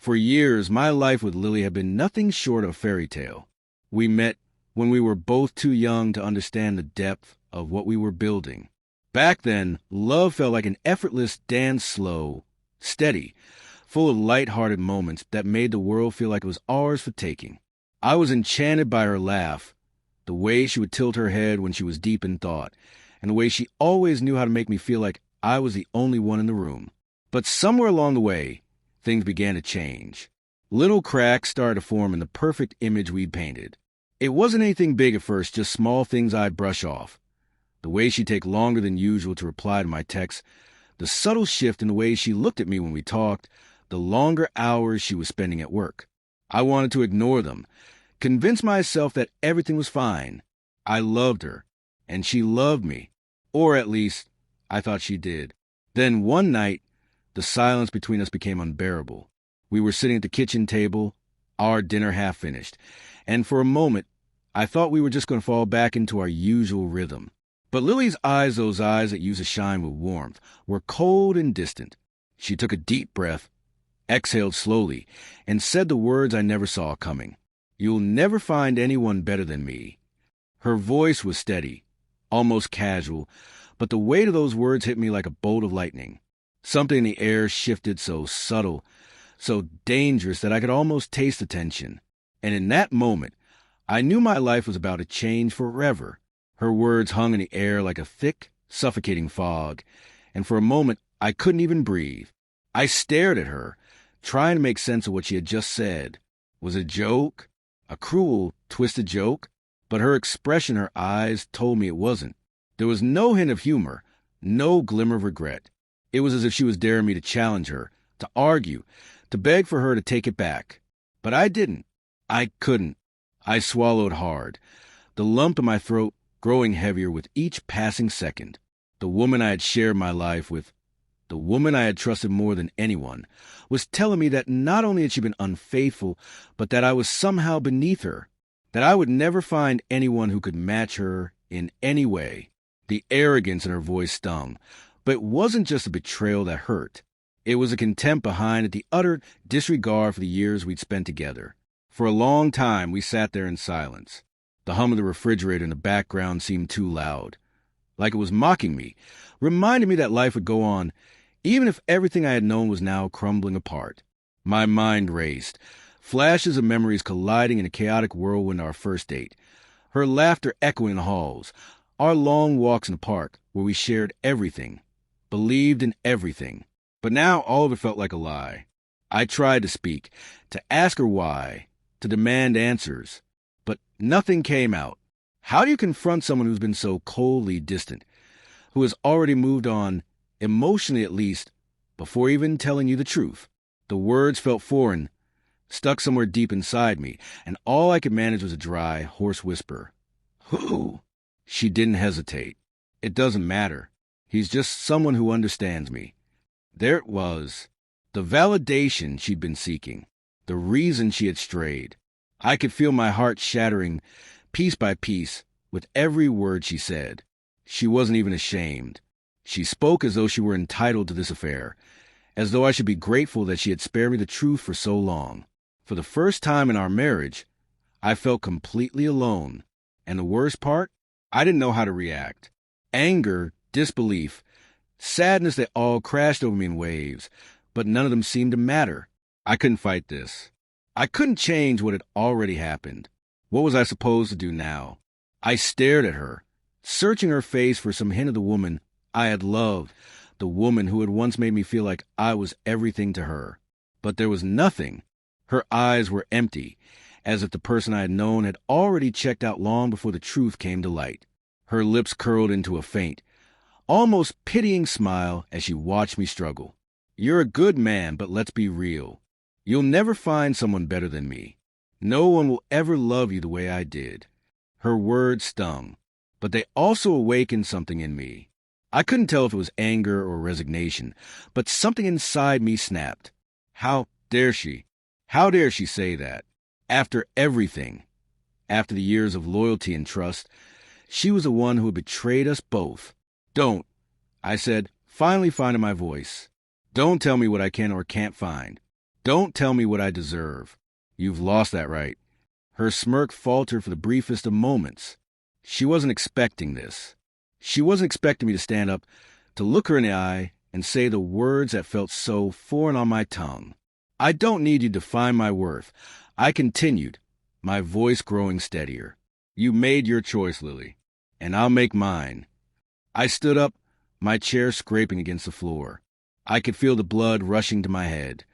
For years, my life with Lily had been nothing short of a fairy tale. We met when we were both too young to understand the depth of what we were building. Back then, love felt like an effortless dance, slow, steady, full of light-hearted moments that made the world feel like it was ours for taking. I was enchanted by her laugh, the way she would tilt her head when she was deep in thought, and the way she always knew how to make me feel like I was the only one in the room. But somewhere along the way, things began to change. Little cracks started to form in the perfect image we'd painted. It wasn't anything big at first, just small things I'd brush off. The way she'd take longer than usual to reply to my texts, the subtle shift in the way she looked at me when we talked, the longer hours she was spending at work. I wanted to ignore them, convince myself that everything was fine. I loved her, and she loved me. Or at least, I thought she did. Then one night, the silence between us became unbearable. We were sitting at the kitchen table, our dinner half finished, and for a moment, I thought we were just going to fall back into our usual rhythm. But Lily's eyes, those eyes that used to shine with warmth, were cold and distant. She took a deep breath, exhaled slowly, and said the words I never saw coming. "You'll never find anyone better than me." Her voice was steady, almost casual, but the weight of those words hit me like a bolt of lightning. Something in the air shifted so subtle, so dangerous that I could almost taste the tension. And in that moment, I knew my life was about to change forever. Her words hung in the air like a thick, suffocating fog, and for a moment I couldn't even breathe. I stared at her, trying to make sense of what she had just said. Was it a joke? A cruel, twisted joke? But her expression, her eyes, told me it wasn't. There was no hint of humor, no glimmer of regret. It was as if she was daring me to challenge her, to argue, to beg for her to take it back. But I didn't. I couldn't. I swallowed hard, the lump in my throat growing heavier with each passing second. The woman I had shared my life with, the woman I had trusted more than anyone, was telling me that not only had she been unfaithful, but that I was somehow beneath her, that I would never find anyone who could match her in any way. The arrogance in her voice stung, but it wasn't just a betrayal that hurt. It was a contempt behind it, the utter disregard for the years we'd spent together. For a long time, we sat there in silence. The hum of the refrigerator in the background seemed too loud, like it was mocking me, reminding me that life would go on, even if everything I had known was now crumbling apart. My mind raced, flashes of memories colliding in a chaotic whirlwind of our first date, her laughter echoing in the halls, our long walks in the park where we shared everything, believed in everything. But now all of it felt like a lie. I tried to speak, to ask her why, to demand answers, but nothing came out. How do you confront someone who's been so coldly distant, who has already moved on, emotionally at least, before even telling you the truth? The words felt foreign, stuck somewhere deep inside me, and all I could manage was a dry, hoarse whisper. "Who?" She didn't hesitate. "It doesn't matter. He's just someone who understands me." There it was, the validation she'd been seeking, the reason she had strayed. I could feel my heart shattering, piece by piece, with every word she said. She wasn't even ashamed. She spoke as though she were entitled to this affair, as though I should be grateful that she had spared me the truth for so long. For the first time in our marriage, I felt completely alone. And the worst part, I didn't know how to react. Anger, disbelief, sadness, they all crashed over me in waves, but none of them seemed to matter. I couldn't fight this. I couldn't change what had already happened. What was I supposed to do now? I stared at her, searching her face for some hint of the woman I had loved, the woman who had once made me feel like I was everything to her. But there was nothing. Her eyes were empty, as if the person I had known had already checked out long before the truth came to light. Her lips curled into a faint, almost pitying smile as she watched me struggle. "You're a good man, but let's be real. You'll never find someone better than me. No one will ever love you the way I did." Her words stung, but they also awakened something in me. I couldn't tell if it was anger or resignation, but something inside me snapped. How dare she? How dare she say that? After everything, after the years of loyalty and trust, she was the one who had betrayed us both. "Don't," I said, finally finding my voice. "Don't tell me what I can or can't find. Don't tell me what I deserve. You've lost that right. Her smirk faltered for the briefest of moments. She wasn't expecting this. She wasn't expecting me to stand up, to look her in the eye, and say the words that felt so foreign on my tongue. I don't need you to define my worth. I continued, my voice growing steadier. You made your choice, Lily, and I'll make mine. I stood up, my chair scraping against the floor. I could feel the blood rushing to my head,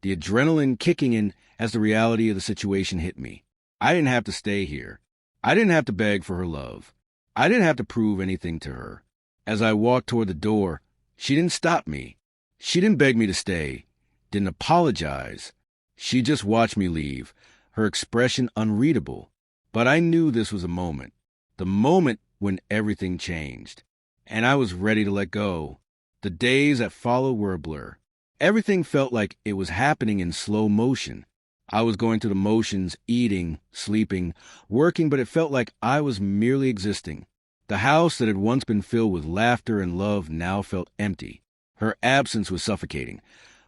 the adrenaline kicking in as the reality of the situation hit me. I didn't have to stay here. I didn't have to beg for her love. I didn't have to prove anything to her. As I walked toward the door, she didn't stop me. She didn't beg me to stay, didn't apologize. She just watched me leave, her expression unreadable. But I knew this was a moment, the moment when everything changed. And I was ready to let go. The days that followed were a blur. Everything felt like it was happening in slow motion. I was going through the motions, eating, sleeping, working, but it felt like I was merely existing. The house that had once been filled with laughter and love now felt empty. Her absence was suffocating,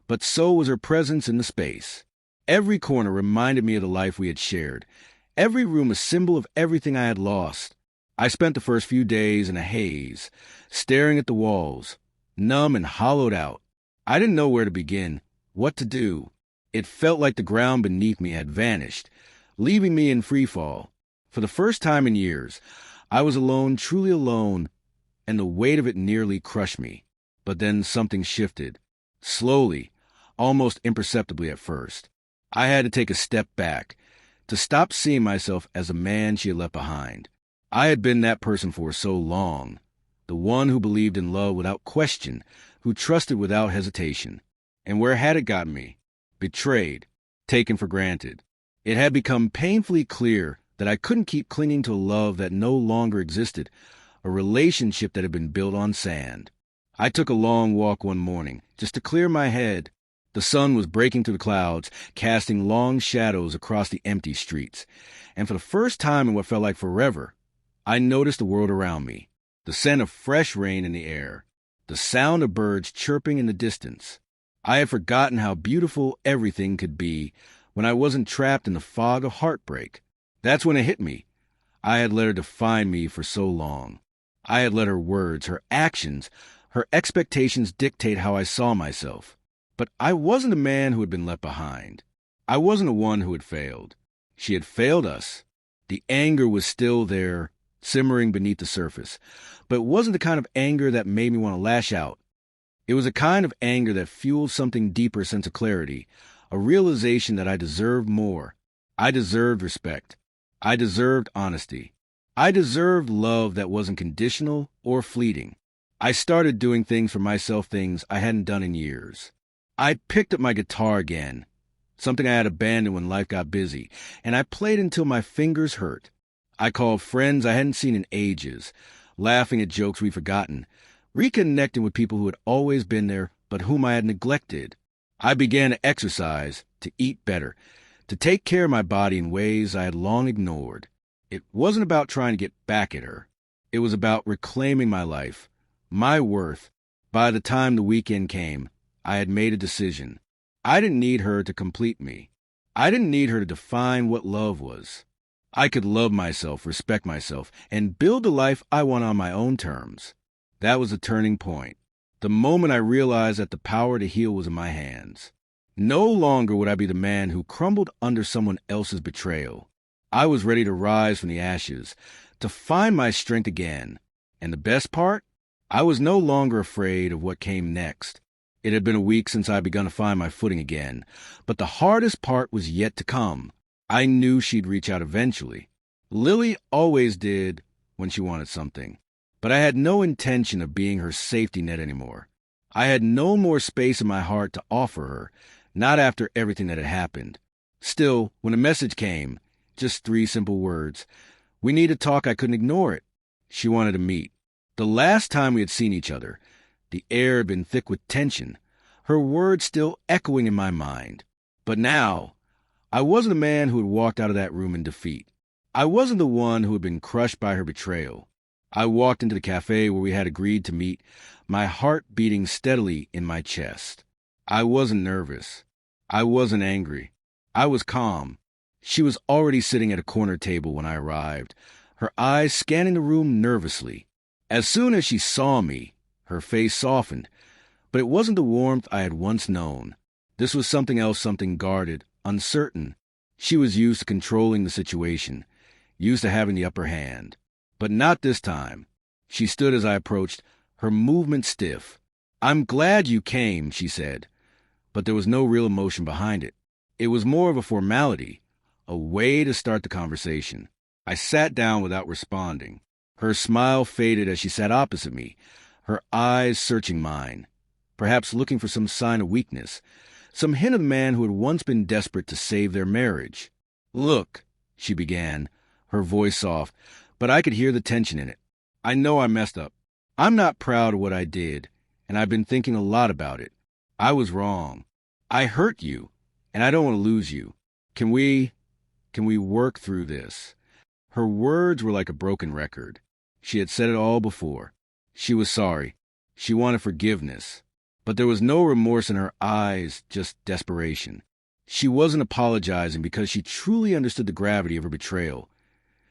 but so was her presence in the space. Every corner reminded me of the life we had shared. Every room a symbol of everything I had lost. I spent the first few days in a haze, staring at the walls, numb and hollowed out. I didn't know where to begin, what to do. It felt like the ground beneath me had vanished, leaving me in free fall. For the first time in years, I was alone, truly alone, and the weight of it nearly crushed me. But then something shifted. Slowly, almost imperceptibly at first. I had to take a step back, to stop seeing myself as a man she had left behind. I had been that person for so long, the one who believed in love without question, who trusted without hesitation. And where had it gotten me? Betrayed, taken for granted. It had become painfully clear that I couldn't keep clinging to a love that no longer existed, a relationship that had been built on sand. I took a long walk one morning, just to clear my head. The sun was breaking through the clouds, casting long shadows across the empty streets. And for the first time in what felt like forever, I noticed the world around me, the scent of fresh rain in the air, the sound of birds chirping in the distance. I had forgotten how beautiful everything could be when I wasn't trapped in the fog of heartbreak. That's when it hit me. I had let her define me for so long. I had let her words, her actions, her expectations dictate how I saw myself. But I wasn't a man who had been left behind. I wasn't the one who had failed. She had failed us. The anger was still there, simmering beneath the surface. But it wasn't the kind of anger that made me want to lash out. It was a kind of anger that fueled something deeper sense of clarity, a realization that I deserved more. I deserved respect. I deserved honesty. I deserved love that wasn't conditional or fleeting. I started doing things for myself, things I hadn't done in years. I picked up my guitar again, something I had abandoned when life got busy, and I played until my fingers hurt. I called friends I hadn't seen in ages, laughing at jokes we'd forgotten, reconnecting with people who had always been there but whom I had neglected. I began to exercise, to eat better, to take care of my body in ways I had long ignored. It wasn't about trying to get back at her. It was about reclaiming my life, my worth. By the time the weekend came, I had made a decision. I didn't need her to complete me. I didn't need her to define what love was. I could love myself, respect myself, and build the life I want on my own terms. That was a turning point. The moment I realized that the power to heal was in my hands. No longer would I be the man who crumbled under someone else's betrayal. I was ready to rise from the ashes, to find my strength again. And the best part? I was no longer afraid of what came next. It had been a week since I had begun to find my footing again, but the hardest part was yet to come. I knew she'd reach out eventually. Lily always did when she wanted something. But I had no intention of being her safety net anymore. I had no more space in my heart to offer her, not after everything that had happened. Still, when a message came, just 3 simple words, "We need to talk," I couldn't ignore it. She wanted to meet. The last time we had seen each other, the air had been thick with tension, her words still echoing in my mind. But now, I wasn't a man who had walked out of that room in defeat. I wasn't the one who had been crushed by her betrayal. I walked into the cafe where we had agreed to meet, my heart beating steadily in my chest. I wasn't nervous. I wasn't angry. I was calm. She was already sitting at a corner table when I arrived, her eyes scanning the room nervously. As soon as she saw me, her face softened, but it wasn't the warmth I had once known. This was something else, something guarded, uncertain. She was used to controlling the situation, used to having the upper hand. But not this time. She stood as I approached, her movement stiff. "I'm glad you came," she said, but there was no real emotion behind it. It was more of a formality, a way to start the conversation. I sat down without responding. Her smile faded as she sat opposite me, her eyes searching mine, perhaps looking for some sign of weakness, some hint of the man who had once been desperate to save their marriage. "Look," she began, her voice soft, but I could hear the tension in it. "I know I messed up. I'm not proud of what I did, and I've been thinking a lot about it. I was wrong. I hurt you, and I don't want to lose you. Can we work through this?" Her words were like a broken record. She had said it all before. She was sorry. She wanted forgiveness. But there was no remorse in her eyes, just desperation. She wasn't apologizing because she truly understood the gravity of her betrayal.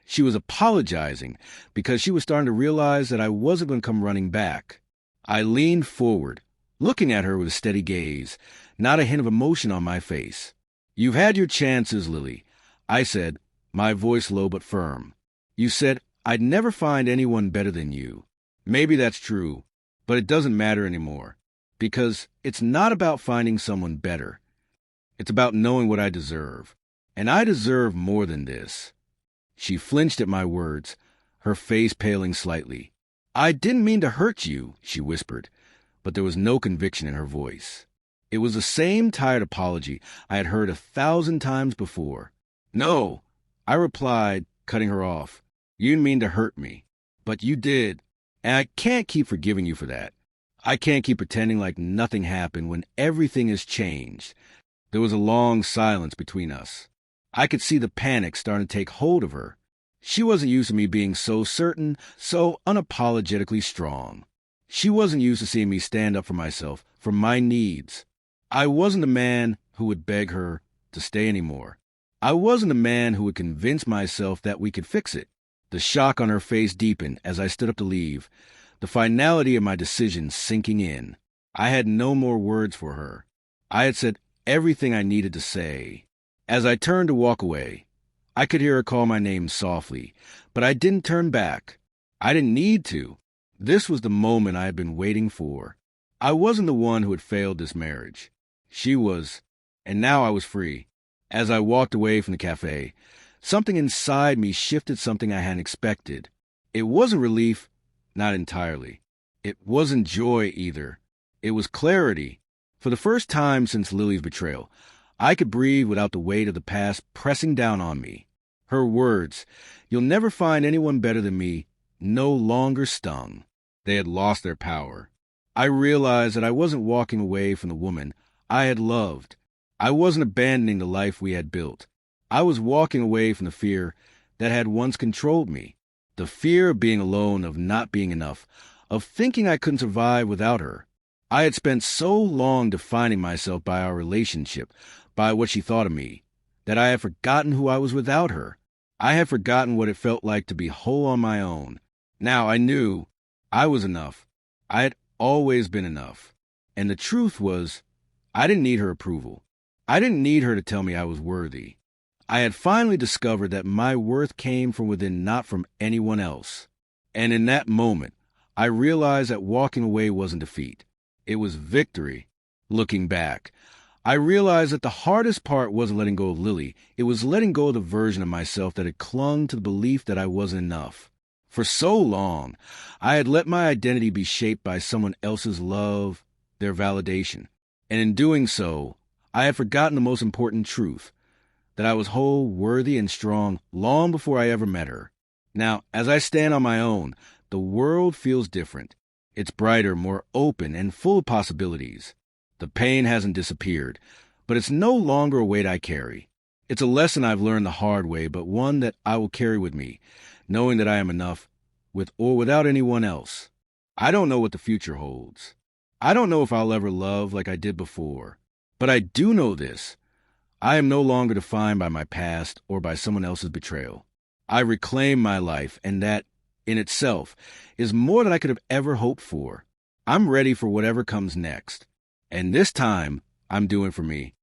She was apologizing because she was starting to realize that I wasn't going to come running back. I leaned forward, looking at her with a steady gaze, not a hint of emotion on my face. "You've had your chances, Lily," I said, my voice low but firm. "You said I'd never find anyone better than you. Maybe that's true, but it doesn't matter anymore. Because it's not about finding someone better. It's about knowing what I deserve. And I deserve more than this." She flinched at my words, her face paling slightly. "I didn't mean to hurt you," she whispered, but there was no conviction in her voice. It was the same tired apology I had heard 1,000 times before. "No," I replied, cutting her off. "You didn't mean to hurt me. But you did. And I can't keep forgiving you for that. I can't keep pretending like nothing happened when everything has changed." There was a long silence between us. I could see the panic starting to take hold of her. She wasn't used to me being so certain, so unapologetically strong. She wasn't used to seeing me stand up for myself, for my needs. I wasn't a man who would beg her to stay anymore. I wasn't a man who would convince myself that we could fix it. The shock on her face deepened as I stood up to leave, the finality of my decision sinking in. I had no more words for her. I had said everything I needed to say. As I turned to walk away, I could hear her call my name softly, but I didn't turn back. I didn't need to. This was the moment I had been waiting for. I wasn't the one who had failed this marriage. She was, and now I was free. As I walked away from the cafe, something inside me shifted, something I hadn't expected. It wasn't relief. Not entirely. It wasn't joy either. It was clarity. For the first time since Lily's betrayal, I could breathe without the weight of the past pressing down on me. Her words, "You'll never find anyone better than me," no longer stung. They had lost their power. I realized that I wasn't walking away from the woman I had loved. I wasn't abandoning the life we had built. I was walking away from the fear that had once controlled me. The fear of being alone, of not being enough, of thinking I couldn't survive without her. I had spent so long defining myself by our relationship, by what she thought of me, that I had forgotten who I was without her. I had forgotten what it felt like to be whole on my own. Now I knew I was enough. I had always been enough. And the truth was, I didn't need her approval. I didn't need her to tell me I was worthy. I had finally discovered that my worth came from within, not from anyone else. And in that moment, I realized that walking away wasn't defeat. It was victory. Looking back, I realized that the hardest part wasn't letting go of Lily. It was letting go of the version of myself that had clung to the belief that I wasn't enough. For so long, I had let my identity be shaped by someone else's love, their validation. And in doing so, I had forgotten the most important truth, that I was whole, worthy, and strong long before I ever met her. Now, as I stand on my own, the world feels different. It's brighter, more open, and full of possibilities. The pain hasn't disappeared, but it's no longer a weight I carry. It's a lesson I've learned the hard way, but one that I will carry with me, knowing that I am enough, with or without anyone else. I don't know what the future holds. I don't know if I'll ever love like I did before. But I do know this. I am no longer defined by my past or by someone else's betrayal. I reclaim my life, and that, in itself, is more than I could have ever hoped for. I'm ready for whatever comes next. And this time, I'm doing for me.